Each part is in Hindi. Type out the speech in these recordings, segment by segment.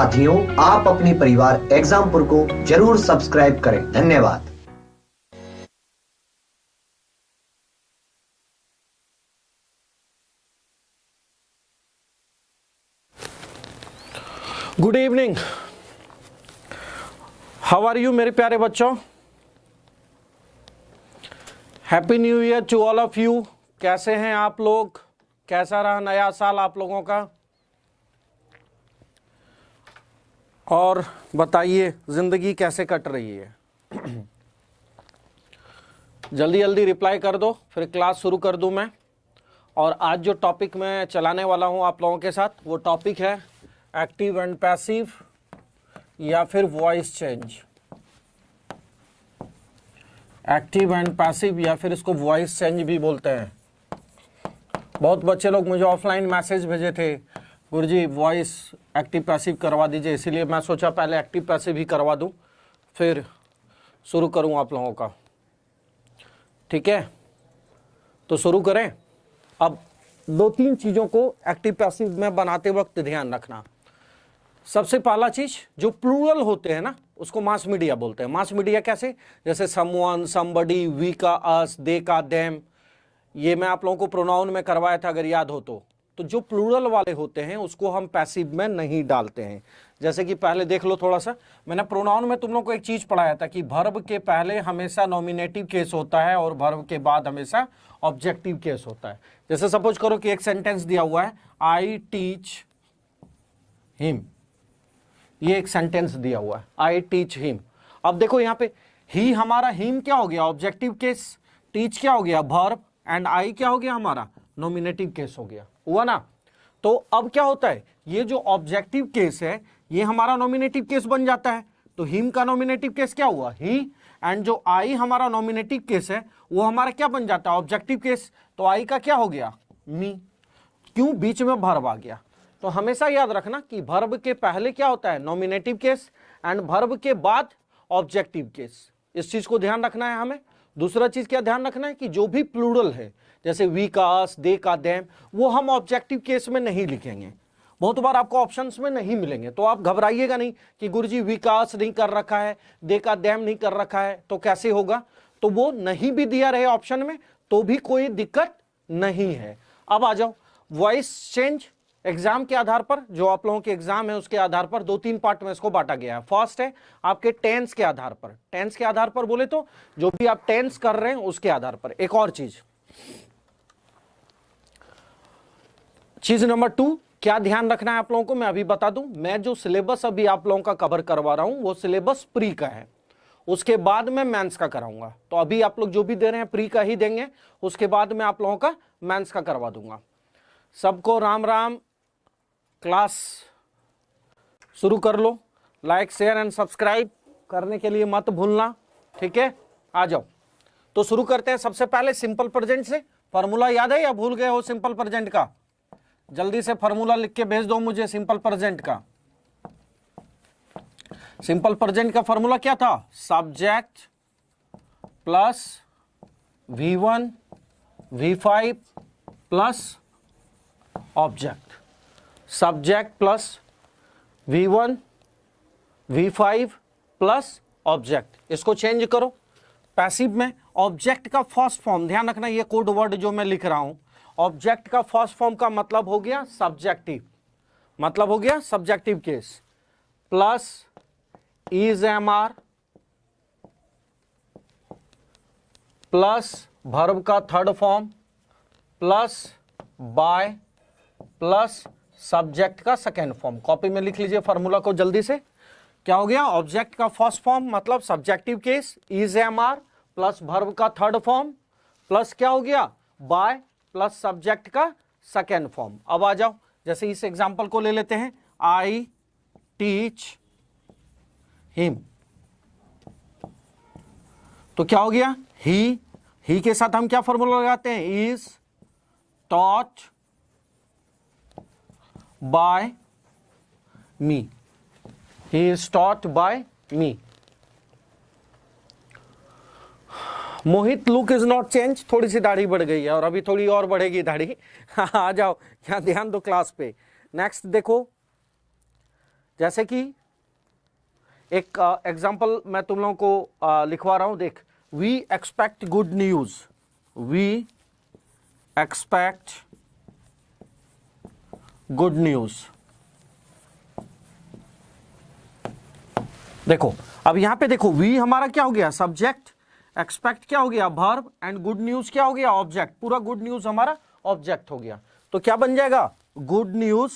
साथियों, आप अपने परिवार एग्जामपुर को जरूर सब्सक्राइब करें। धन्यवाद। Good evening, how are you मेरे प्यारे बच्चों। Happy new year to all of you. कैसे हैं आप लोग? कैसा रहा नया साल आप लोगों का? और बताइए जिंदगी कैसे कट रही है? जल्दी जल्दी रिप्लाई कर दो, फिर क्लास शुरू कर दूं मैं। और आज जो टॉपिक मैं चलाने वाला हूं आप लोगों के साथ, वो टॉपिक है एक्टिव एंड पैसिव या फिर voice change. Active and passive या फिर इसको वॉइस चेंज भी बोलते हैं। बहुत बच्चे लोग मुझे ऑफलाइन मैसेज भेजे थे, गुरुजी वॉइस एक्टिव पैसिव करवा दीजिए, इसीलिए मैं सोचा पहले एक्टिव पैसिव ही करवा दूं, फिर शुरू करूं आप लोगों का। ठीक है, तो शुरू करें। अब दो तीन चीज़ों को एक्टिव पैसिव में बनाते वक्त ध्यान रखना। सबसे पहला चीज, जो प्लूरल होते हैं ना, उसको मास मीडिया बोलते हैं। मास मीडिया कैसे? जैसे समवन, समबडी, वी का अस, दे का देम, ये मैं आप लोगों को प्रोनाउन में करवाया था अगर याद हो तो जो प्लूरल वाले होते हैं उसको हम पैसिव में नहीं डालते हैं। जैसे कि पहले देख लो थोड़ा सा, मैंने प्रोनाउन में तुम लोग को एक चीज पढ़ाया था कि वर्ब के पहले हमेशा नॉमिनेटिव केस होता है और वर्ब के बाद हमेशा ऑब्जेक्टिव केस होता है। जैसे सपोज करो कि एक सेंटेंस दिया हुआ है, आई टीच हिम, ये एक सेंटेंस दिया हुआ है, आई टीच हिम। अब देखो यहाँ पे ही हमारा हिम क्या हो गया? Objective case. टीच क्या हो गया? वर्ब। एंड आई क्या हो गया? हमारा नॉमिनेटिव केस हो गया, हुआ ना। तो अब क्या होता है, ये जो ऑब्जेक्टिव केस है ये हमारा नॉमिनेटिव केस बन जाता है। तो हिम का नॉमिनेटिव केस क्या हुआ? ही। एंड जो आई हमारा नॉमिनेटिव केस है वो हमारा क्या बन जाता है? Objective case. तो आई का क्या हो गया? मी। क्यों? बीच में वर्ब आ गया। तो हमेशा याद रखना कि वर्ब के पहले क्या होता है? नॉमिनेटिव केस, एंड वर्ब के बाद ऑब्जेक्टिव केस। इस चीज को ध्यान रखना है हमें। दूसरा चीज क्या ध्यान रखना है कि जो भी प्लूरल है, जैसे वी का अस, दे का देम, वो हम ऑब्जेक्टिव केस में नहीं लिखेंगे। बहुत बार आपको ऑप्शंस में नहीं मिलेंगे, तो आप घबराइएगा नहीं कि गुरुजी वी का अस नहीं कर रखा है, दे का देम नहीं कर रखा है, तो कैसे होगा। तो वो नहीं भी दिया रहे ऑप्शन में तो भी कोई दिक्कत नहीं है। अब आ जाओ वॉइस चेंज। एग्जाम के आधार पर, जो आप लोगों के एग्जाम है उसके आधार पर दो तीन पार्ट में इसको बांटा गया है। फर्स्ट है आपके टेंस के आधार पर। टेंस के आधार पर बोले तो जो भी आप टेंस कर रहे हैं उसके आधार पर। एक और चीज नंबर 2, क्या ध्यान रखना है आप लोगों को मैं अभी बता दूं। मैं जो सिलेबस अभी आप लोगों का कवर करवा रहा हूं वो सिलेबस प्री का है, उसके बाद मैं मेंस का कराऊंगा। तो अभी आप लोग जो भी दे रहे हैं प्री का ही देंगे, उसके बाद मैं आप लोगों का मेंस का करवा दूंगा। सबको राम राम। क्लास शुरू कर लो। लाइक, शेयर एंड सब्सक्राइब करने के लिए मत भूलना। ठीक है, आ जाओ तो शुरू करते हैं। सबसे पहले सिंपल प्रेजेंट से। फॉर्मूला याद है या भूल गए हो सिंपल प्रेजेंट का? जल्दी से फॉर्मूला लिख के भेज दो मुझे सिंपल प्रेजेंट का। सिंपल प्रेजेंट का फॉर्मूला क्या था? Subject plus V1 V5 plus object. Subject plus V1 V5 plus object. इसको चेंज करो पैसिव में। ऑब्जेक्ट का फर्स्ट फॉर्म ध्यान रखना, ये कोड वर्ड जो मैं लिख रहा हूं, ऑब्जेक्ट का फर्स्ट फॉर्म का मतलब हो गया सब्जेक्टिव, मतलब हो गया subjective case, plus is am are plus verb का third form plus by plus subject का सेकेंड फॉर्म। कॉपी में लिख लीजिए फॉर्मूला को जल्दी से। क्या हो गया? ऑब्जेक्ट का फर्स्ट फॉर्म मतलब subjective case, is am are plus verb का थर्ड फॉर्म प्लस क्या हो गया? बाय प्लस सब्जेक्ट का सेकेंड फॉर्म। अब आ जाओ, जैसे इस एग्जांपल को ले लेते हैं, आई टीच हिम। तो क्या हो गया? ही के साथ हम क्या फॉर्मूला लगाते हैं? Is taught by me. He is taught by me. Mohit look is not change. थोड़ी सी दाढ़ी बढ़ गई है और अभी थोड़ी और बढ़ेगी दाढ़ी। आ जाओ, यहां ध्यान दो क्लास पे। नेक्स्ट देखो, जैसे कि एक एग्जांपल मैं तुम लोगों को लिखवा रहा हूं, देख, we expect good news, we expect good news. देखो अब यहां पे देखो, वी हमारा क्या हो गया, सब्जेक्ट, एक्सपेक्ट क्या हो गया, वर्ब, एंड गुड न्यूज क्या हो गया, ऑब्जेक्ट। पूरा गुड न्यूज हमारा ऑब्जेक्ट हो गया। तो क्या बन जाएगा, good news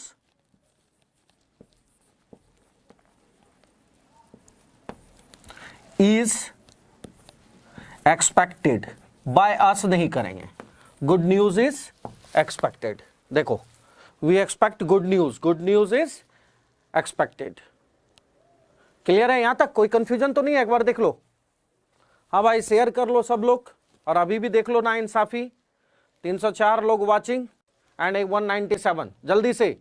is expected by us, नहीं करेंगे, गुड न्यूज इज एक्सपेक्टेड। देखो we expect good news is expected. Clear है यहां तक, कोई कंफ्यूजन तो नहीं है, एक बार देख लो। हाँ भाई शेयर कर लो सब लोग, और अभी भी देख लो ना इंसाफी, 304 लोग वाचिंग एंड 197, जल्दी से।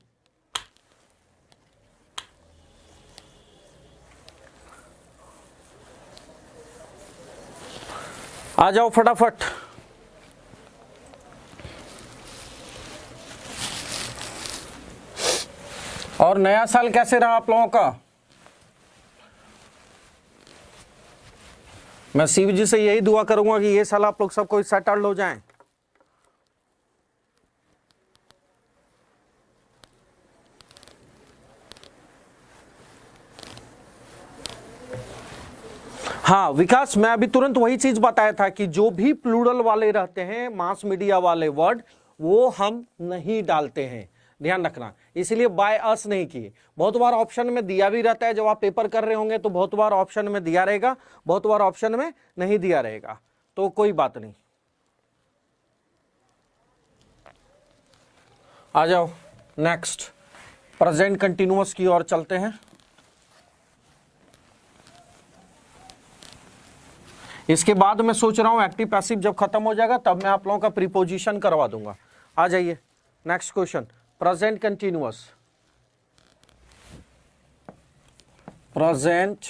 आ जाओ फटाफट। और नया साल कैसे रहा आप लोगों का? मैं शिव जी से यही दुआ करूंगा कि ये साल आप लोग सब कोई सेटल्ड हो जाएं। हाँ विकास, मैं अभी तुरंत वही चीज बताया था कि जो भी प्लूरल वाले रहते हैं, मास मीडिया वाले वर्ड, वो हम नहीं डालते हैं, ध्यान रखना। इसीलिए बाय अस नहीं किए। बहुत बार ऑप्शन में दिया भी रहता है, जब आप पेपर कर रहे होंगे तो बहुत बार ऑप्शन में दिया रहेगा, बहुत बार ऑप्शन में नहीं दिया रहेगा, तो कोई बात नहीं। आ जाओ नेक्स्ट, प्रेजेंट कंटिन्यूअस की ओर चलते हैं। इसके बाद मैं सोच रहा हूं एक्टिव पैसिव जब खत्म हो जाएगा तब मैं आप लोगों का प्रीपोजिशन करवा दूंगा। आ जाइए next question, present continuous. Present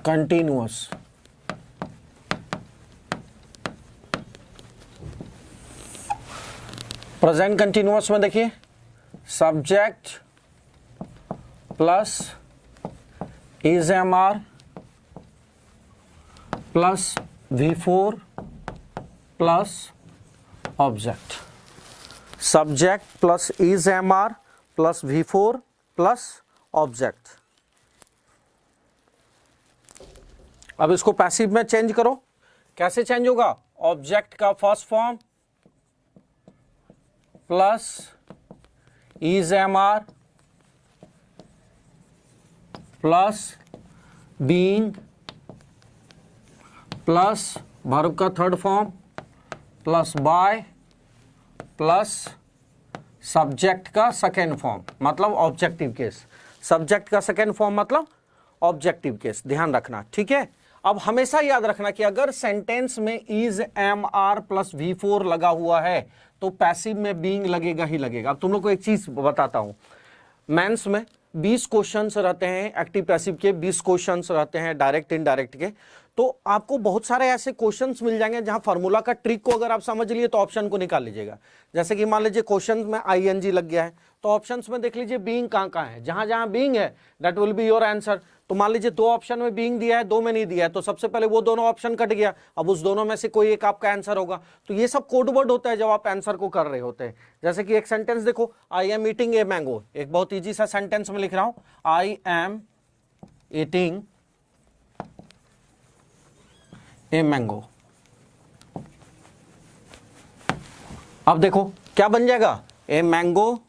continuous, present continuous में देखिए, subject plus is am are plus V4 plus object, subject plus is am are plus V4 plus object. अब इसको पैसिव में चेंज करो, कैसे चेंज होगा, ऑब्जेक्ट का first form plus is am are plus being plus verb का third form plus by plus subject का सेकेंड फॉर्म, मतलब ऑब्जेक्टिव केस। सब्जेक्ट का सेकेंड फॉर्म मतलब ऑब्जेक्टिव केस, ध्यान रखना, ठीक है। अब हमेशा याद रखना कि अगर सेंटेंस में is am are plus V4 लगा हुआ है तो पैसिव में बीइंग लगेगा ही लगेगा। अब तुम लोग को एक चीज बताता हूं, मेंस में 20 क्वेश्चंस रहते हैं एक्टिव पैसिव के, 20 क्वेश्चंस रहते हैं डायरेक्ट इनडायरेक्ट के। तो आपको बहुत सारे ऐसे क्वेश्चंस मिल जाएंगे जहां फार्मूला का ट्रिक को अगर आप समझ लिए तो ऑप्शन को निकाल लीजिएगा। जैसे कि मान लीजिए क्वेश्चन में आईएनजी लग गया है तो ऑप्शंस में देख लीजिए बीइंग कहां कहां है, जहां जहां बीइंग है that will be your answer. तो मान लीजिए 2 ऑप्शन में बीइंग दिया है, 2 में नहीं दिया है, तो सबसे पहले वो दोनों ऑप्शन कट गया, अब उस दोनों में से कोई एक आपका आंसर होगा। तो ये सब कोड वर्ड होता है जब आप आंसर को कर रहे होते हैं। जैसे कि एक सेंटेंस देखो, I am eating a mango, एक बहुत ईजी सा सेंटेंस में लिख रहा हूं, I am eating a mango. अब देखो क्या बन जाएगा, a mango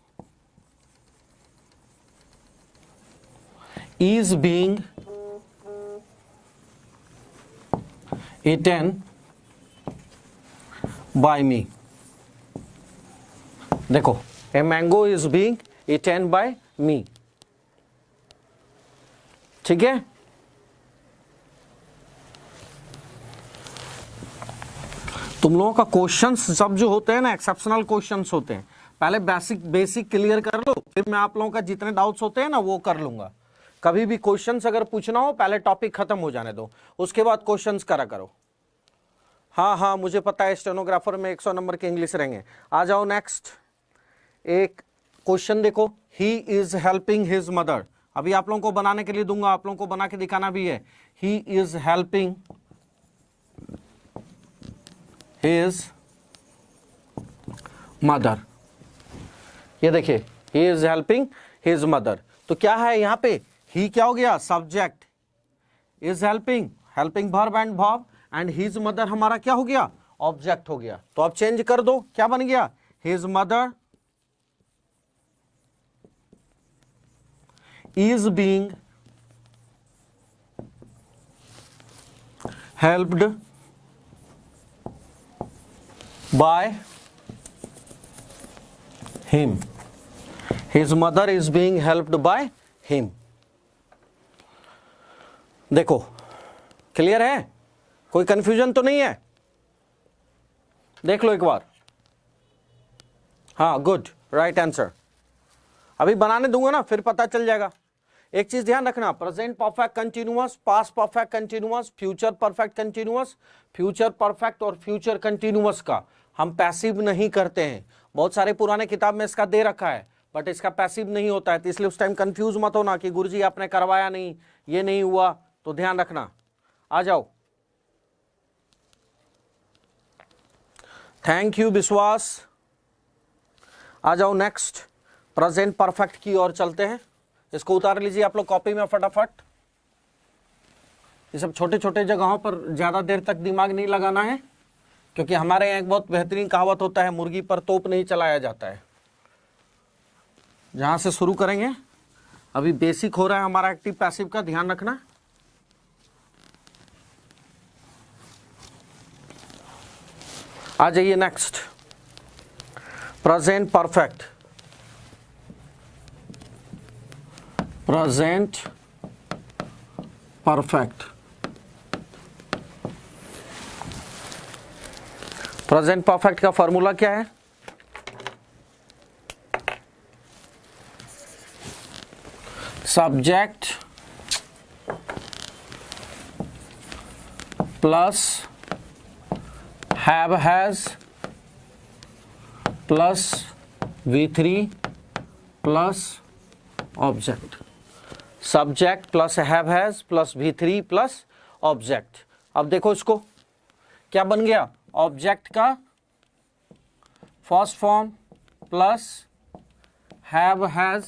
is being eaten by me। देखो a mango is being eaten by me, ठीक है। तुम लोगों का क्वेश्चंस सब जो होते हैं ना एक्सेप्शनल क्वेश्चंस होते हैं, पहले बेसिक क्लियर कर लो, फिर मैं आप लोगों का जितने डाउट्स होते हैं ना वो कर लूंगा। कभी भी क्वेश्चंस अगर पूछना हो पहले टॉपिक खत्म हो जाने दो, उसके बाद क्वेश्चंस करा करो। हाँ मुझे पता है स्टेनोग्राफर में 100 नंबर के इंग्लिश रहेंगे। आ जाओ नेक्स्ट, एक क्वेश्चन देखो, he is helping his mother. अभी आप लोगों को बनाने के लिए दूंगा, आप लोगों को बना के दिखाना भी है। He is helping his mother. ये देखिए, he is helping his mother. तो क्या है यहां पे, ही क्या हो गया, subject, is helping, helping verb and verb, and his mother हमारा क्या हो गया, ऑब्जेक्ट हो गया। तो अब चेंज कर दो, क्या बन गया, his mother is being helped by him. His mother is being helped by him. देखो क्लियर है, कोई कंफ्यूजन तो नहीं है, देख लो एक बार। हाँ गुड, राइट आंसर। अभी बनाने दूंगा ना, फिर पता चल जाएगा। एक चीज ध्यान रखना, present perfect continuous, past perfect continuous, future perfect continuous, future perfect और फ्यूचर कंटिन्यूअस का हम पैसिव नहीं करते हैं। बहुत सारे पुराने किताब में इसका दे रखा है, बट इसका पैसिव नहीं होता है। तो इसलिए उस टाइम कंफ्यूज मत होना कि गुरुजी आपने करवाया नहीं, ये नहीं हुआ, तो ध्यान रखना। आ जाओ, थैंक यू विश्वास। आ जाओ नेक्स्ट, प्रेजेंट परफेक्ट की ओर चलते हैं। इसको उतार लीजिए आप लोग कॉपी में फटाफट। ये सब छोटे छोटे जगहों पर ज्यादा देर तक दिमाग नहीं लगाना है, क्योंकि हमारे यहाँ एक बहुत बेहतरीन कहावत होता है, मुर्गी पर तोप नहीं चलाया जाता है। जहां से शुरू करेंगे, अभी बेसिक हो रहा है हमारा एक्टिव पैसिव का, ध्यान रखना। आ जाइए next, present perfect. Present perfect, present perfect का फॉर्मूला क्या है, subject plus have has plus V3 plus object. Subject plus have has plus V3 plus object. अब देखो इसको क्या बन गया, ऑब्जेक्ट का first form plus have has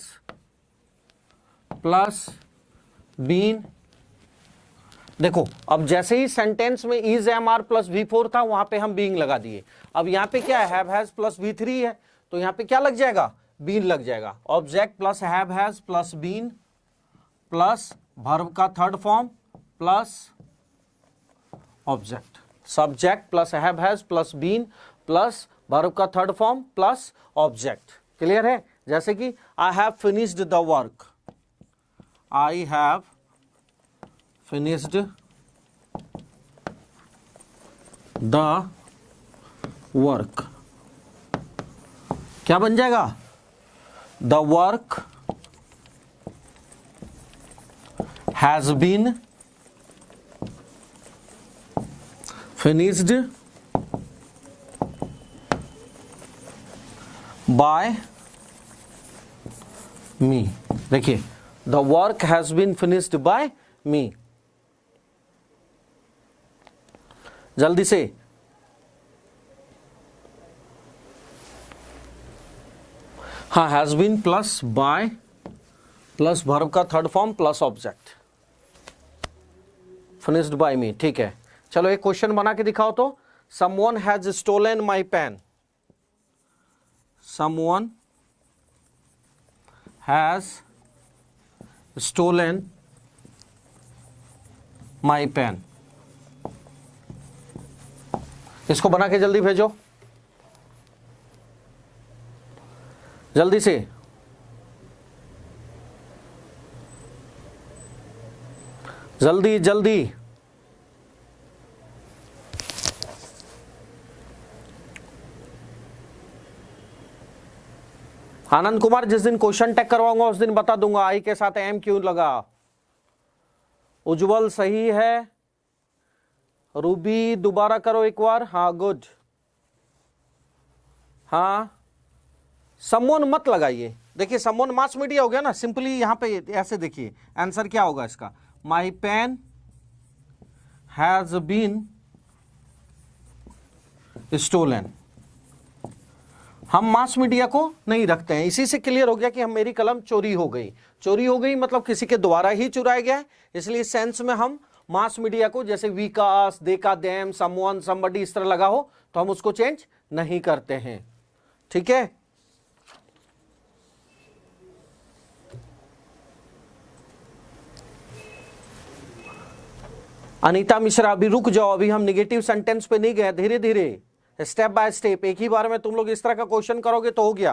plus been. देखो अब जैसे ही सेंटेंस में is am are plus V4 था, वहां पे हम बीइंग लगा दिए। अब यहां पे क्या है, हैव हैज प्लस V3 है, तो यहां पे क्या लग जाएगा, बीन लग जाएगा। Object plus have has plus been plus verb का third form plus object. Subject plus have has plus been plus verb का third form plus object. Clear है? जैसे कि I have finished the work, I have finished the work, क्या बन जाएगा, the work has been finished by me. देखिए, the work has been finished by me. जल्दी से, हाँ, has been plus by plus verb का third form plus object, finished by me. ठीक है, चलो एक क्वेश्चन बना के दिखाओ तो। Someone has stolen my pen, someone has stolen my pen. इसको बना के जल्दी भेजो, जल्दी से। जल्दी जल्दी। आनंद कुमार, जिस दिन क्वेश्चन टैग करवाऊंगा उस दिन बता दूंगा आई के साथ एम क्यों लगा। उज्जवल सही है। रूबी दोबारा करो एक बार। हाँ गुड। हाँ, समवन मत लगाइए, देखिए समवन मास मीडिया हो गया ना, सिंपली यहां पे ऐसे देखिए आंसर क्या होगा इसका, my pen has been stolen. हम मास मीडिया को नहीं रखते हैं, इसी से क्लियर हो गया कि हम मेरी कलम चोरी हो गई। चोरी हो गई मतलब किसी के द्वारा ही चुराया गया है, इसलिए सेंस में हम मास मीडिया को जैसे विकास, देखा, देम, समवन, समबडी इस तरह लगा हो तो हम उसको चेंज नहीं करते हैं। ठीक है, अनीता मिश्रा अभी रुक जाओ, अभी हम निगेटिव सेंटेंस पे नहीं गए, धीरे धीरे स्टेप बाय स्टेप। एक ही बार में तुम लोग इस तरह का क्वेश्चन करोगे तो हो गया,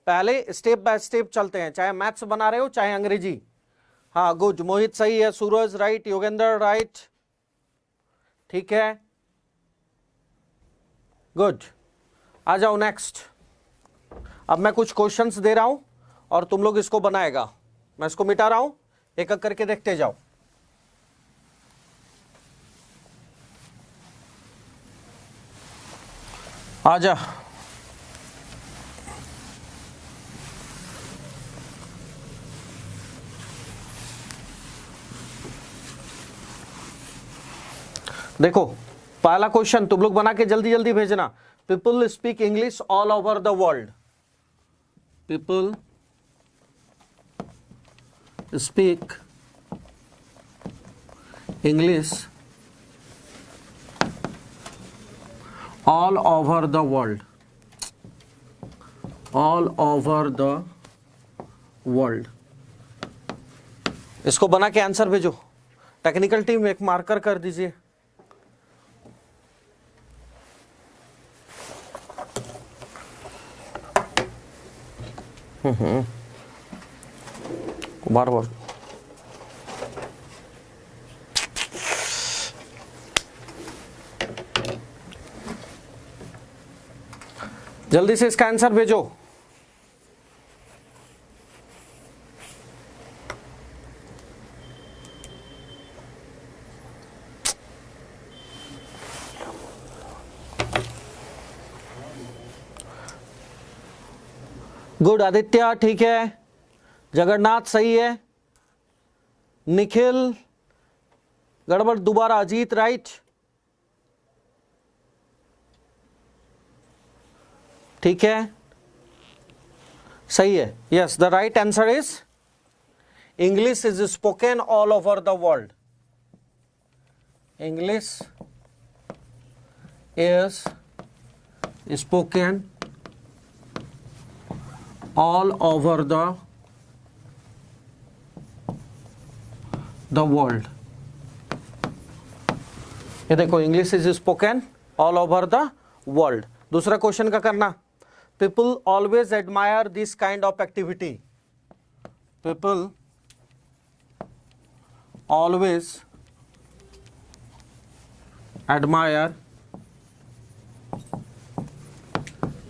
पहले स्टेप बाय स्टेप चलते हैं, चाहे मैथ्स बना रहे हो चाहे अंग्रेजी। हाँ गुड, मोहित सही है, सूरज राइट, योगेंद्र राइट, ठीक है, गुड। आ जाओ नेक्स्ट। अब मैं कुछ क्वेश्चंस दे रहा हूं और तुम लोग इसको बनाएगा, मैं इसको मिटा रहा हूं, एक एक करके देखते जाओ। आजा, देखो पहला क्वेश्चन तुम लोग बना के जल्दी जल्दी भेजना। People speak English all over the world. People speak English all over the world, all over the world. इसको बना के आंसर भेजो। टेक्निकल टीम एक मार्कर कर दीजिए। बार बार जल्दी से इसका आंसर भेजो। गुड आदित्य, ठीक है, जगन्नाथ सही है, निखिल गड़बड़, दोबारा अजीत राइट, ठीक है, सही है, yes the right answer is English is spoken all over the world. English is spoken all over the world। ये देखो English is spoken all over the world. दूसरा क्वेश्चन का करना, people always admire this kind of activity. People always admire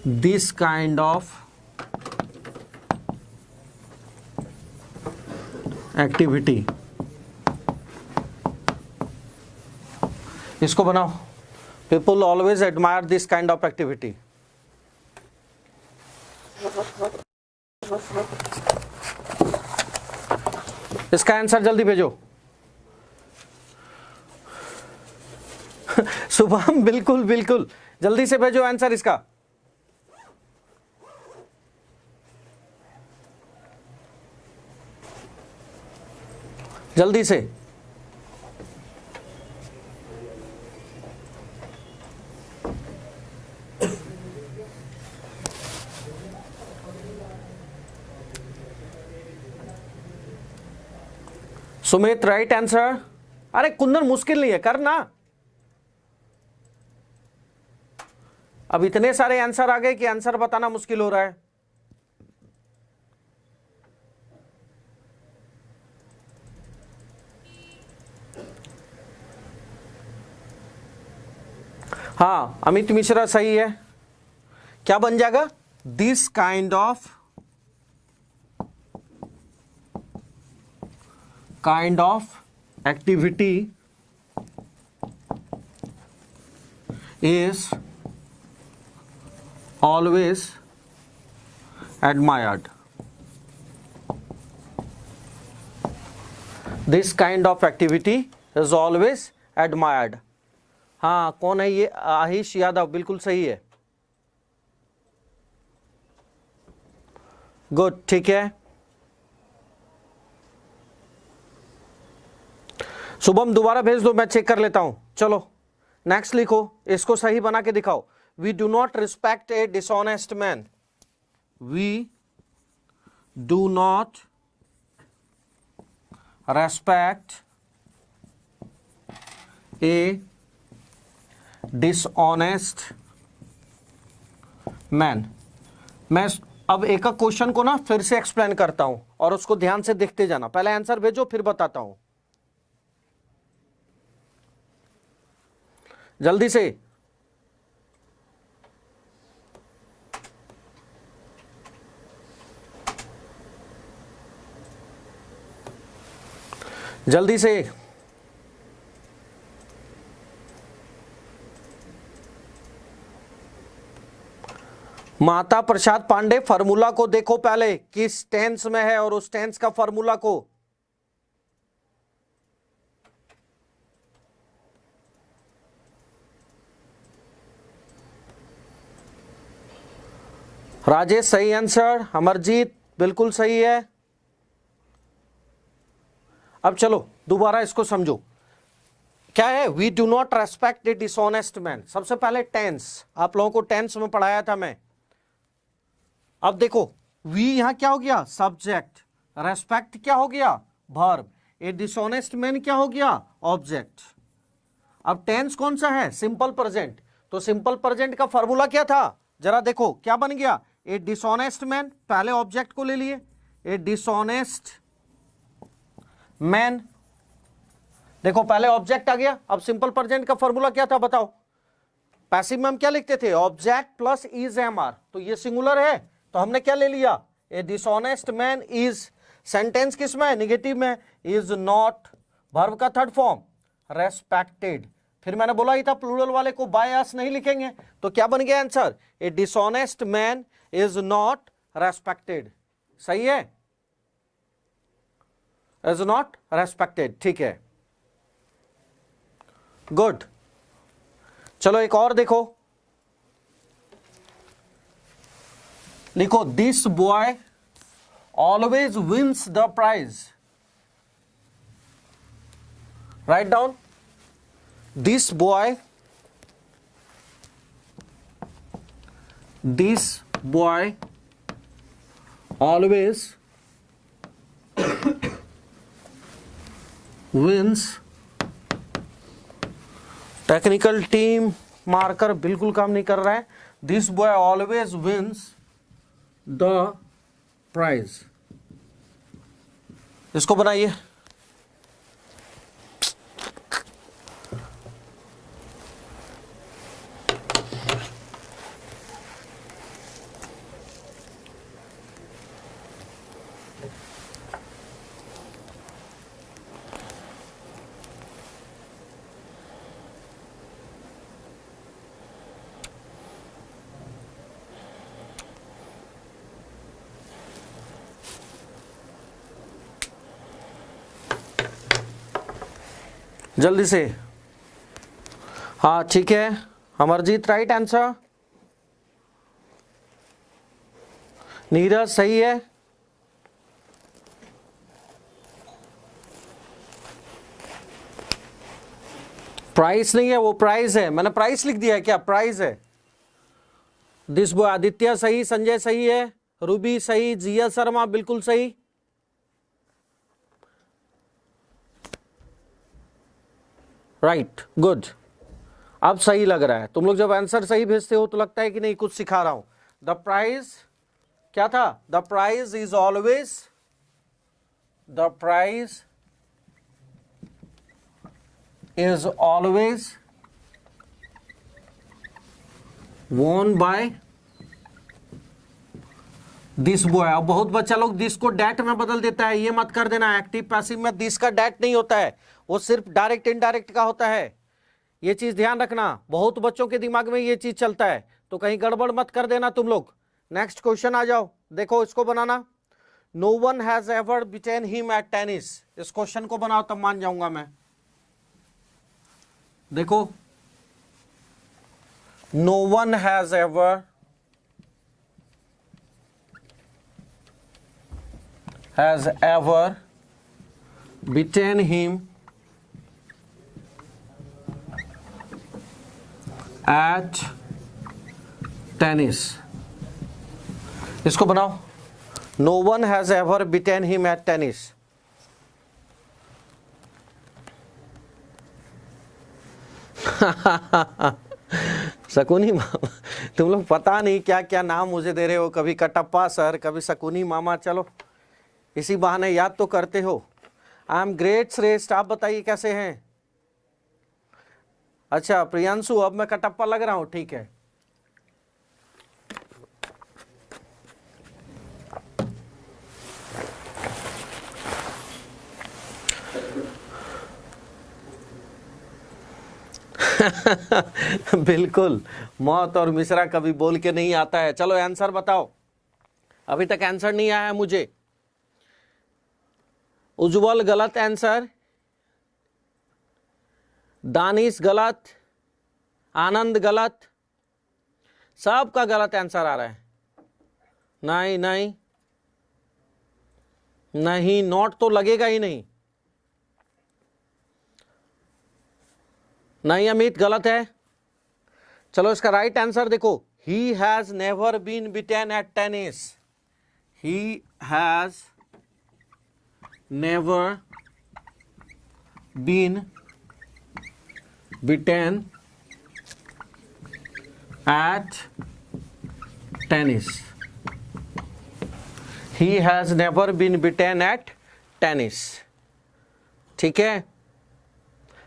this kind of activity. इसको बनाओ, people always admire this kind of activity. इसका आंसर जल्दी भेजो। शुभम बिल्कुल बिल्कुल, जल्दी से भेजो आंसर इसका। जल्दी से। Sumit right answer. अरे कुंदन मुश्किल नहीं है, करना। अब इतने सारे आंसर आ गए कि आंसर बताना मुश्किल हो रहा है। हाँ अमित मिश्रा सही है। क्या बन जाएगा, this kind of activity is always admired. This kind of activity is always admired. हाँ, कौन है ये? आशीष यादव, बिल्कुल सही है। गुड, ठीक है। शुभम दोबारा भेज दो, मैं चेक कर लेता हूं। चलो नेक्स्ट लिखो, इसको सही बना के दिखाओ। We do not respect a dishonest man. We do not respect a dishonest man. मैं अब एक एक क्वेश्चन को ना फिर से एक्सप्लेन करता हूं और उसको ध्यान से देखते जाना। पहले आंसर भेजो, फिर बताता हूं जल्दी से। जल्दी से। माता प्रसाद पांडे, फार्मूला को देखो पहले किस टेंस में है और उस टेंस का फार्मूला को। राजेश सही आंसर, अमरजीत बिल्कुल सही है। अब चलो दोबारा इसको समझो, क्या है? We do not respect a dishonest man. सबसे पहले टेंस, आप लोगों को टेंस में पढ़ाया था मैं। अब देखो, वी यहां क्या हो गया? सब्जेक्ट। रेस्पेक्ट क्या हो गया? वर्ब। ए डिसऑनेस्ट मैन क्या हो गया? ऑब्जेक्ट। अब टेंस कौन सा है? Simple present. तो सिंपल प्रेजेंट का फॉर्मूला क्या था? जरा देखो क्या बन गया? ए डिसऑनेस्ट मैन, पहले ऑब्जेक्ट को ले लिए। ए डिसऑनेस्ट मैन, देखो पहले ऑब्जेक्ट आ गया। अब सिंपल प्रेजेंट का फॉर्मूला क्या था बताओ? पैसिव में हम क्या लिखते थे? Object plus is am are. तो ये सिंगुलर है, तो हमने क्या ले लिया? A dishonest man is. Sentence किस में है? निगेटिव में। इज नॉट, वर्ब का थर्ड फॉर्म, रेस्पेक्टेड। फिर मैंने बोला ही था प्लूरल वाले को बायस नहीं लिखेंगे। तो क्या बन गया answer? A dishonest man is not respected. सही है, इज नॉट रेस्पेक्टेड। ठीक है, गुड। चलो एक और देखो, लिखो this boy always wins the prize. Right down, this boy always wins. Technical team marker बिल्कुल काम नहीं कर रहा है। This boy always wins the prize. इसको बनाइए। जल्दी से। हाँ ठीक है, अमरजीत राइट आंसर। नीरज सही है। प्राइस नहीं है, वो प्राइस है। मैंने प्राइस लिख दिया है क्या? प्राइस है। दिस बॉय, आदित्य सही, संजय सही है, रूबी सही, जिया शर्मा बिल्कुल सही। Right, good. अब सही लग रहा है। तुम लोग जब आंसर सही भेजते हो तो लगता है कि नहीं कुछ सिखा रहा हूं। द प्राइज क्या था? The prize is always, the prize is always won by this boy. अब बहुत बच्चा लोग दिस को डैट में बदल देता है, ये मत कर देना। एक्टिव पैसिव में दिस का डैट नहीं होता है, वो सिर्फ डायरेक्ट इनडायरेक्ट का होता है। ये चीज ध्यान रखना, बहुत बच्चों के दिमाग में ये चीज चलता है, तो कहीं गड़बड़ मत कर देना तुम लोग। नेक्स्ट क्वेश्चन आ जाओ, देखो इसको बनाना। No one has ever beaten him at tennis. इस क्वेश्चन को बनाओ तब मान जाऊंगा मैं। देखो, no one has ever beaten him at tennis। इसको बनाओ, no one has ever beaten him at tennis। Shakuni मामा, तुम लोग पता नहीं क्या क्या नाम मुझे दे रहे हो, कभी कटप्पा सर, कभी शकुनी मामा। चलो इसी बहाने याद तो करते हो। आई एम ग्रेट श्रेष्ठ, आप बताइए कैसे हैं? अच्छा प्रियांशु, अब मैं कटप्पा लग रहा हूं, ठीक है। बिल्कुल, मौत और मिश्रा कभी बोल के नहीं आता है। चलो आंसर बताओ, अभी तक आंसर नहीं आया है मुझे। उज्जवल गलत आंसर, दानिश गलत, आनंद गलत, सबका गलत आंसर आ रहा है। नहीं नहीं नहीं, नोट तो लगेगा ही नहीं। नहीं अमित, गलत है। चलो इसका राइट आंसर देखो, he has never been beaten at tennis. He has never been beaten at tennis। He has never been beaten at tennis। ठीक है,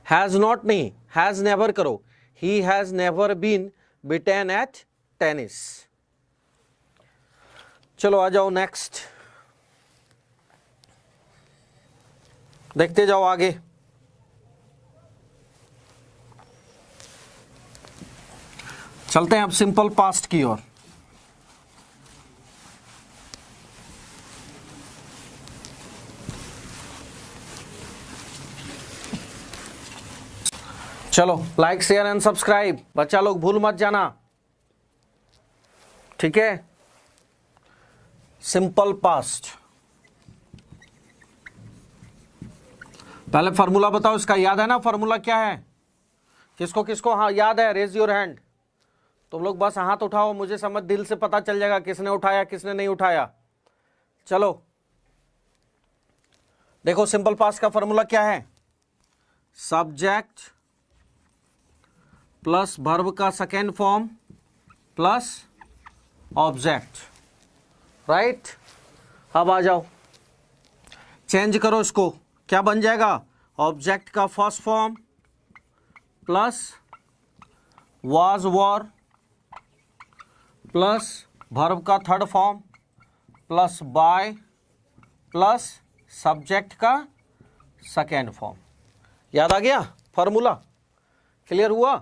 has not नहीं, has never करो। He has never been beaten at tennis। चलो आ जाओ नेक्स्ट, देखते जाओ आगे। चलते हैं अब सिंपल पास्ट की ओर। चलो लाइक शेयर एंड सब्सक्राइब, बच्चा लोग भूल मत जाना, ठीक है। सिंपल पास्ट, पहले फॉर्मूला बताओ इसका, याद है ना फॉर्मूला क्या है? किसको किसको हाँ याद है? Raise your hand. तुम लोग बस हाथ उठाओ, मुझे समझ दिल से पता चल जाएगा किसने उठाया किसने नहीं उठाया। चलो देखो, सिंपल पास्ट का फॉर्मूला क्या है? सब्जेक्ट प्लस वर्ब का second form plus object, right. अब आ जाओ, चेंज करो इसको, क्या बन जाएगा? ऑब्जेक्ट का first form plus was were plus verb का third form plus by plus subject का सेकेंड फॉर्म। याद आ गया फॉर्मूला? क्लियर हुआ?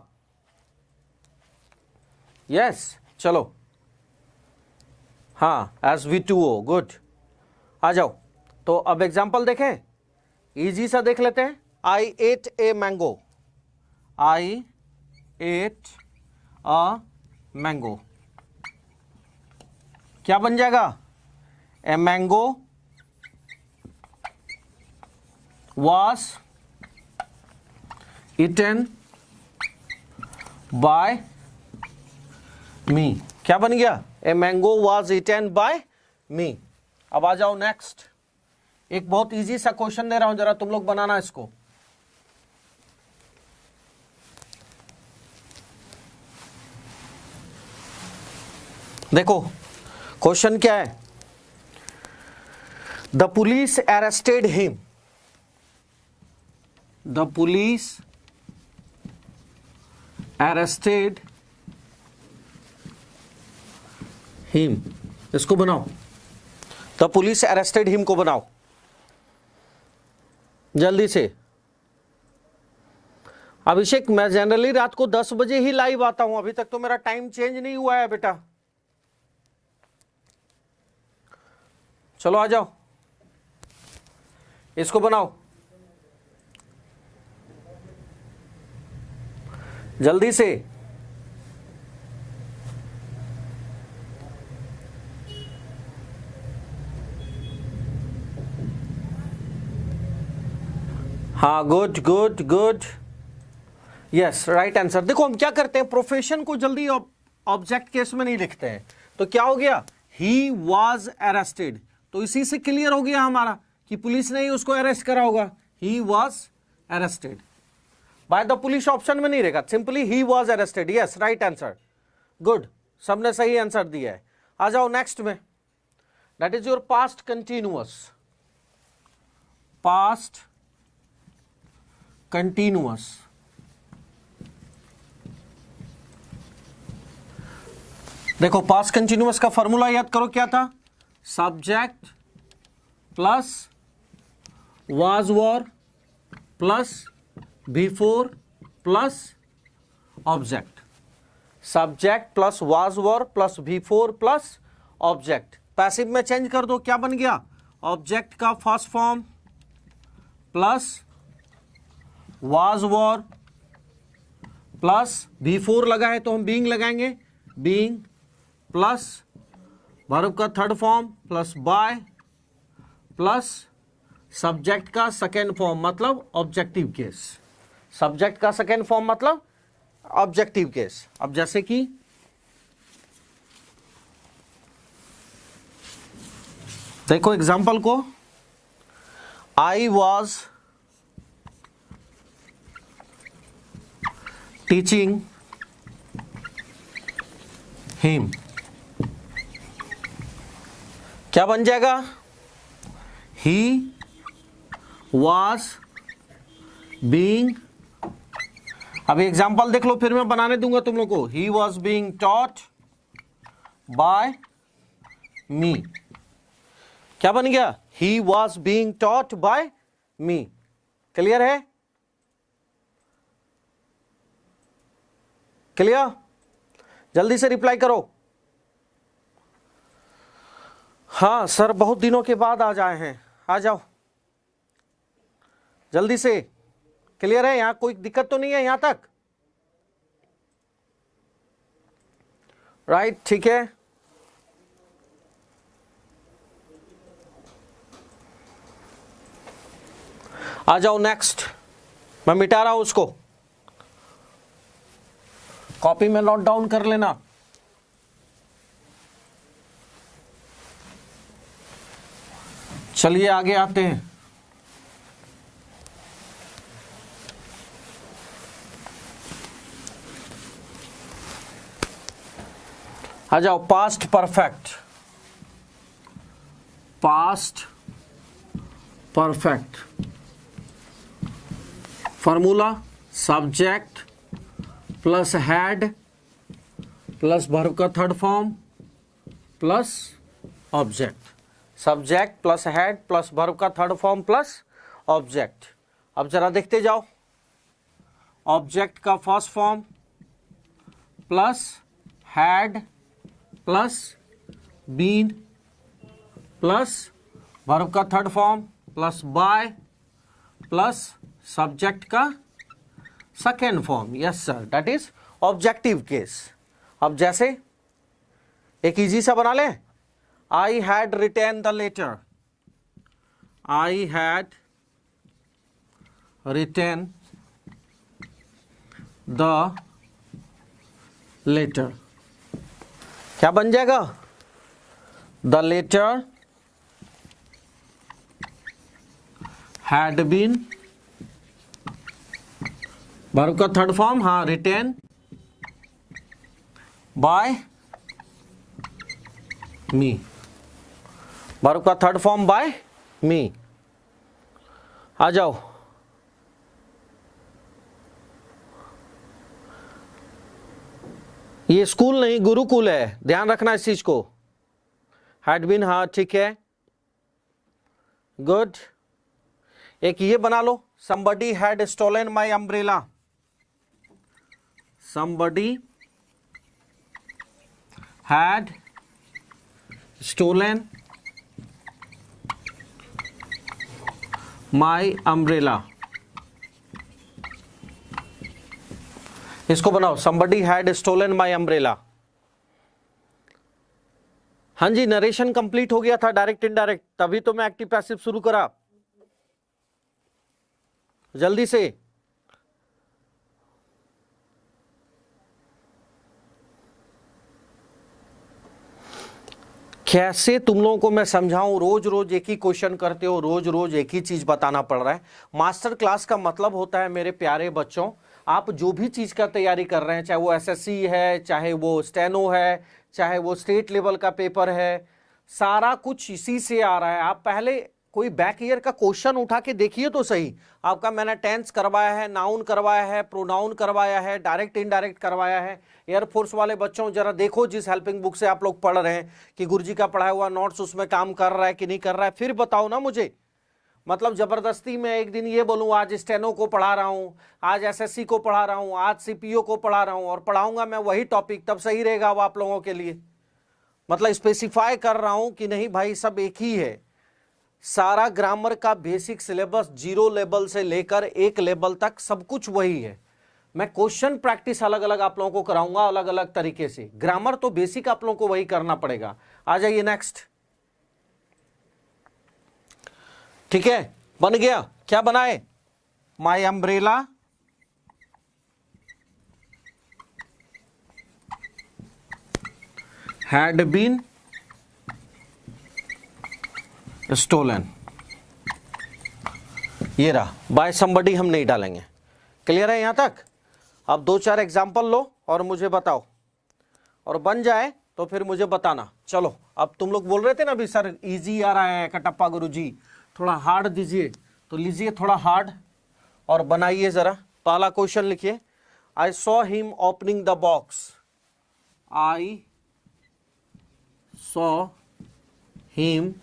यस चलो, हाँ SV2O, गुड। आ जाओ, तो अब एग्जाम्पल देखें, इजी सा देख लेते हैं। I ate a mango, I ate a mango, क्या बन जाएगा? A mango was eaten by me, क्या बन गया? A mango was eaten by me। अब आ जाओ नेक्स्ट, एक बहुत इजी सा क्वेश्चन दे रहा हूं, जरा तुम लोग बनाना इसको। देखो क्वेश्चन क्या है? The police arrested him, the police arrested him, इसको बनाओ। द पुलिस अरेस्टेड हिम को बनाओ जल्दी से। अभिषेक, मैं जनरली रात को 10 बजे ही लाइव आता हूं, अभी तक तो मेरा टाइम चेंज नहीं हुआ है बेटा। चलो आ जाओ, इसको बनाओ जल्दी से। हाँ, good good good, yes, right answer. देखो हम क्या करते हैं, प्रोफेशन को जल्दी ऑब्जेक्ट केस में नहीं लिखते हैं। तो क्या हो गया, ही वॉज अरेस्टेड, तो इसी से क्लियर हो गया हमारा कि पुलिस ने ही उसको अरेस्ट करा होगा। He was arrested by the police, option में नहीं रहेगा, simply he was arrested. Yes, right answer, good, सबने सही आंसर दिया है। आ जाओ नेक्स्ट में, that is your past continuous. Past continuous, देखो पास्ट कंटिन्यूअस का फॉर्मूला याद करो, क्या था, subject plus was were plus before plus object. Subject plus was were plus before plus object. Passive में चेंज कर दो, क्या बन गया, ऑब्जेक्ट का first form plus was were plus before लगा है तो हम बीइंग लगाएंगे, बीइंग प्लस वर्ब का third form plus by plus subject का सेकेंड फॉर्म मतलब ऑब्जेक्टिव केस। सब्जेक्ट का सेकेंड फॉर्म मतलब ऑब्जेक्टिव केस। अब जैसे कि देखो एग्जाम्पल को, आई वॉज टीचिंग हिम, क्या बन जाएगा, ही वॉज बीइंग, अभी एग्जाम्पल देख लो फिर मैं बनाने दूंगा तुम लोग को, he was being taught by me, क्या बन गया, he was being taught by me. Clear है, क्लियर, जल्दी से रिप्लाई करो। हाँ सर, बहुत दिनों के बाद आ जाए हैं, आ जाओ जल्दी से। क्लियर है, यहां कोई दिक्कत तो नहीं है यहां तक, राइट, ठीक है। आ जाओ नेक्स्ट, मैं मिटा रहा हूं उसको, कॉपी में नोट डाउन कर लेना। चलिए आगे आते हैं। आ जाओ past perfect. Past perfect formula, subject plus had plus verb का third form plus object. Subject plus had plus verb का थर्ड फॉर्म प्लस ऑब्जेक्ट। अब जरा देखते जाओ, ऑब्जेक्ट का first form plus had plus been plus verb का third form plus by plus subject का second form. Yes sir, that is objective case. अब जैसे एक इजी सा बना लें, I had written the letter, I had written the letter, क्या बन जाएगा, the letter had been, verb का थर्ड फॉर्म, हाँ, रिटेन बाय मी, वर्ब का थर्ड फॉर्म बाय मी। आ जाओ, ये स्कूल नहीं गुरुकुल है, ध्यान रखना इस चीज को। हैड बीन, हाँ ठीक है, गुड। एक ये बना लो, somebody had stolen my umbrella, somebody had stolen my umbrella. इसको बनाओ, somebody had stolen my umbrella। हाँ जी, नरेशन कंप्लीट हो गया था, डायरेक्ट इनडायरेक्ट, तभी तो मैं एक्टिव पैसिव शुरू करा। जल्दी से। कैसे तुम लोगों को मैं समझाऊं, रोज रोज एक ही क्वेश्चन करते हो, रोज रोज एक ही चीज बताना पड़ रहा है। मास्टर क्लास का मतलब होता है मेरे प्यारे बच्चों, आप जो भी चीज का तैयारी कर रहे हैं, चाहे वो एसएससी है, चाहे वो स्टेनो है, चाहे वो स्टेट लेवल का पेपर है, सारा कुछ इसी से आ रहा है। आप पहले कोई बैक ईयर का क्वेश्चन उठा के देखिए तो सही। आपका मैंने टेंस करवाया है, नाउन करवाया है, प्रोनाउन करवाया है, डायरेक्ट इनडायरेक्ट करवाया है। एयरफोर्स वाले बच्चों जरा देखो जिस हेल्पिंग बुक से आप लोग पढ़ रहे हैं कि गुरुजी का पढ़ाया हुआ नोट्स उसमें काम कर रहा है कि नहीं कर रहा है, फिर बताओ ना मुझे। मतलब जबरदस्ती मैं एक दिन ये बोलूं आज स्टेनो को पढ़ा रहा हूं, आज एसएससी को पढ़ा रहा हूं, आज सीपीओ को पढ़ा रहा हूं और पढ़ाऊंगा मैं वही टॉपिक, तब सही रहेगा वो आप लोगों के लिए। मतलब स्पेसिफाई कर रहा हूं कि नहीं भाई सब एक ही है। सारा ग्रामर का बेसिक सिलेबस 0 लेवल से लेकर 1 लेवल तक सब कुछ वही है। मैं क्वेश्चन प्रैक्टिस अलग अलग आप लोगों को कराऊंगा अलग अलग तरीके से। ग्रामर तो बेसिक आप लोगों को वही करना पड़ेगा। आ जाइए नेक्स्ट। ठीक है, बन गया। क्या बनाए? My umbrella had been stolen. ये रहा, बाय समबडी हम नहीं डालेंगे। क्लियर है यहां तक? अब 2-4 एग्जाम्पल लो और मुझे बताओ, और बन जाए तो फिर मुझे बताना। चलो, अब तुम लोग बोल रहे थे ना अभी सर इजी आ रहा है कटप्पा गुरुजी, थोड़ा हार्ड दीजिए, तो लीजिए थोड़ा हार्ड और बनाइए जरा। पहला क्वेश्चन लिखिए, I saw him opening the box. I saw him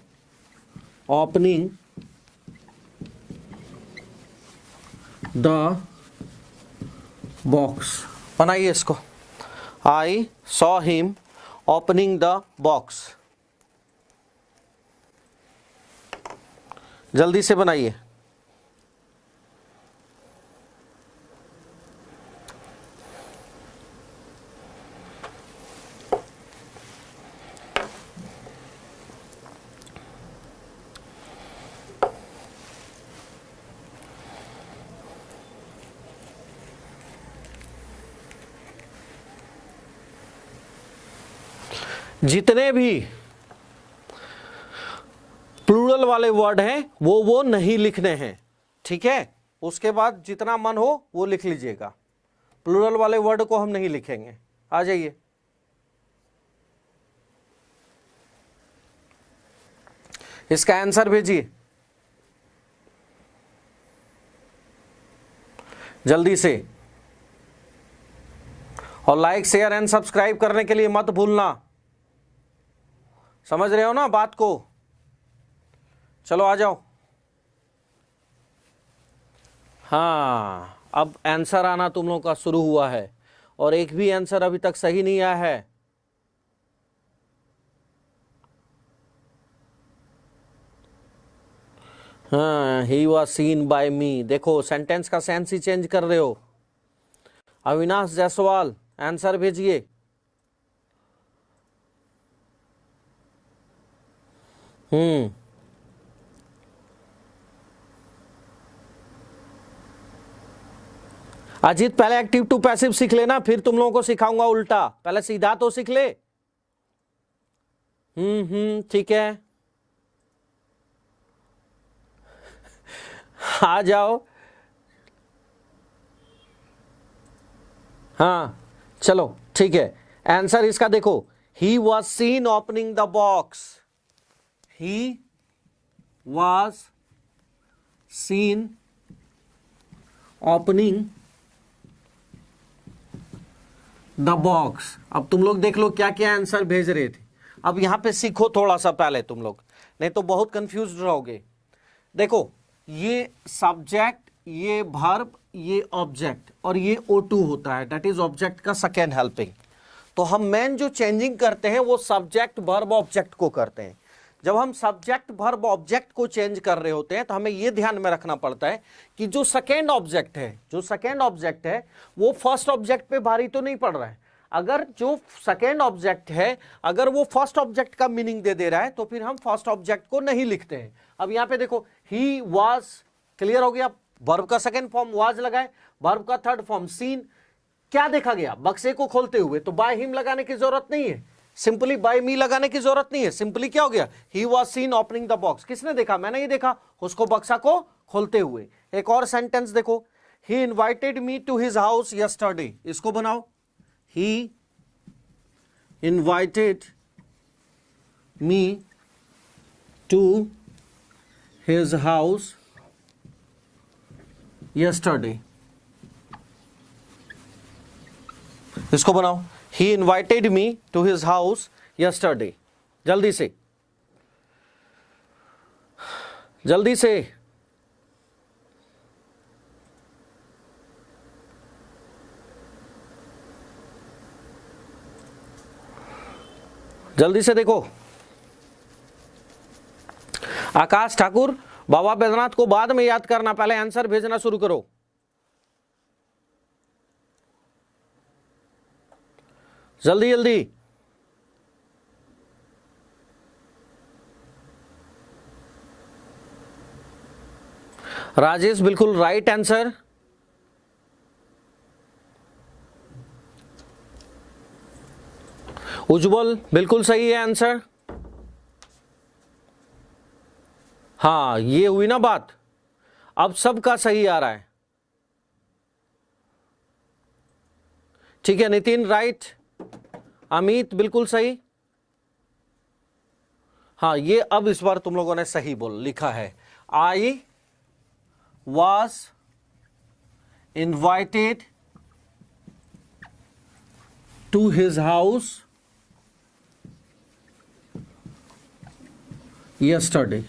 opening the box. बनाइए इसको, I saw him opening the box. जल्दी से बनाइए। जितने भी प्लूरल वाले वर्ड हैं वो नहीं लिखने हैं, ठीक है? उसके बाद जितना मन हो वो लिख लीजिएगा। प्लूरल वाले वर्ड को हम नहीं लिखेंगे। आ जाइए। इसका आंसर भेजिए जल्दी से, और लाइक शेयर एंड सब्सक्राइब करने के लिए मत भूलना। समझ रहे हो ना बात को? चलो आ जाओ। हाँ, अब आंसर आना तुम लोगों का शुरू हुआ है, और एक भी आंसर अभी तक सही नहीं आया है। हाँ, ही वॉज सीन बाय मी। देखो सेंटेंस का सेंस ही चेंज कर रहे हो। अविनाश जायसवाल आंसर भेजिए। अजीत पहले एक्टिव टू पैसिव सीख लेना, फिर तुम लोगों को सिखाऊंगा उल्टा। पहले सीधा तो सीख ले। ठीक है, आ जाओ। हाँ चलो ठीक है, आंसर इसका देखो, he was seen opening the box. He was seen opening the box। अब तुम लोग देख लो क्या क्या आंसर भेज रहे थे। अब यहां पे सीखो थोड़ा सा पहले तुम लोग, नहीं तो बहुत कंफ्यूज रहोगे। देखो, ये सब्जेक्ट, ये वर्ब, ये ऑब्जेक्ट, और ये O2 होता है, दैट इज ऑब्जेक्ट का सेकेंड हेल्पिंग। तो हम मेन जो चेंजिंग करते हैं वो सब्जेक्ट वर्ब ऑब्जेक्ट को करते हैं। जब हम सब्जेक्ट वर्ब ऑब्जेक्ट को चेंज कर रहे होते हैं तो हमें यह ध्यान में रखना पड़ता है कि जो सेकेंड ऑब्जेक्ट है वो फर्स्ट ऑब्जेक्ट पे भारी तो नहीं पड़ रहा है। अगर जो सेकेंड ऑब्जेक्ट है अगर वो फर्स्ट ऑब्जेक्ट का मीनिंग दे रहा है तो फिर हम फर्स्ट ऑब्जेक्ट को नहीं लिखते हैं। अब यहां पे देखो ही वाज, क्लियर हो गया, वर्ब का सेकेंड फॉर्म वाज लगाए, वर्ब का थर्ड फॉर्म सीन। क्या देखा गया बक्से को खोलते हुए, तो बाय हिम लगाने की जरूरत नहीं है, सिंपली बाय मी लगाने की जरूरत नहीं है। सिंपली क्या हो गया, he was scene opening the box. किसने देखा, मैंने ही देखा उसको बक्सा को खोलते हुए। एक और सेंटेंस देखो, he invited me to his house yesterday, इसको बनाओ, he invited me to his house yesterday, इसको बनाओ, he invited me to his house yesterday। जल्दी से जल्दी से, जल्दी से देखो। आकाश ठाकुर, बाबा बैद्यनाथ को बाद में याद करना, पहले आंसर भेजना शुरू करो। जल्दी जल्दी, राजेश बिल्कुल राइट आंसर। उज्जवल बिल्कुल सही है आंसर। हाँ ये हुई ना बात, अब सबका सही आ रहा है। ठीक है, नितिन राइट, अमित बिल्कुल सही। हाँ ये अब इस बार तुम लोगों ने सही बोल लिखा है। I was invited to his house yesterday,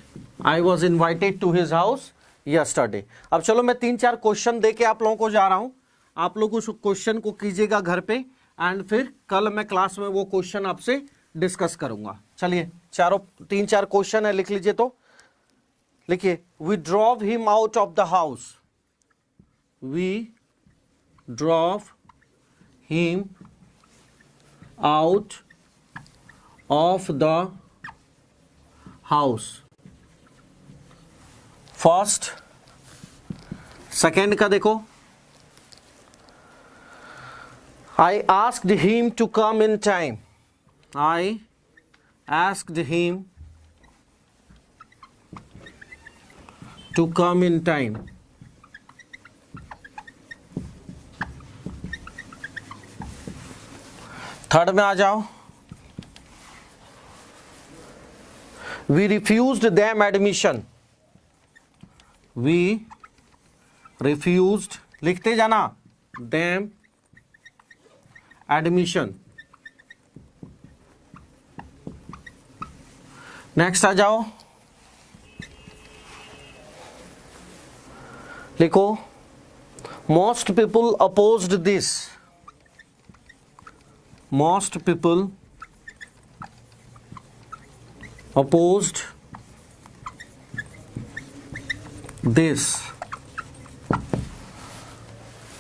I was invited to his house yesterday. अब चलो मैं 3-4 क्वेश्चन दे के आप लोगों को जा रहा हूं, आप लोग उस क्वेश्चन को कीजिएगा घर पे, एंड फिर कल मैं क्लास में वो क्वेश्चन आपसे डिस्कस करूंगा। चलिए 3-4 क्वेश्चन है, लिख लीजिए। तो लिखिए, we drove him out of the house, we drove him out of the house. First, second का देखो, I asked him to come in time, I asked him to come in time। Third में आ जाओ, we refused them admission, we refused, लिखते जाना, them एडमिशन। नेक्स्ट आ जाओ, लिखो, most people opposed this, most people opposed this.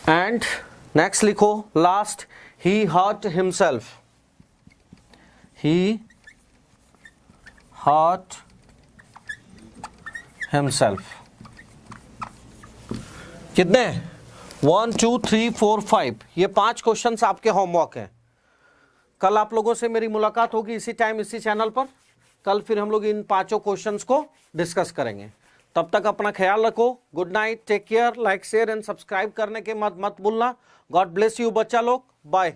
And next लिखो, last, he hurt himself, he hurt himself। कितने, 1 2 3 4 5, ये 5 क्वेश्चंस आपके होमवर्क हैं। कल आप लोगों से मेरी मुलाकात होगी इसी टाइम इसी चैनल पर। कल फिर हम लोग इन 5 क्वेश्चंस को डिस्कस करेंगे। तब तक अपना ख्याल रखो। Good night, take care, like share and subscribe करने के मत भूलना। गॉड ब्लेस यू बच्चा लोग, बाय।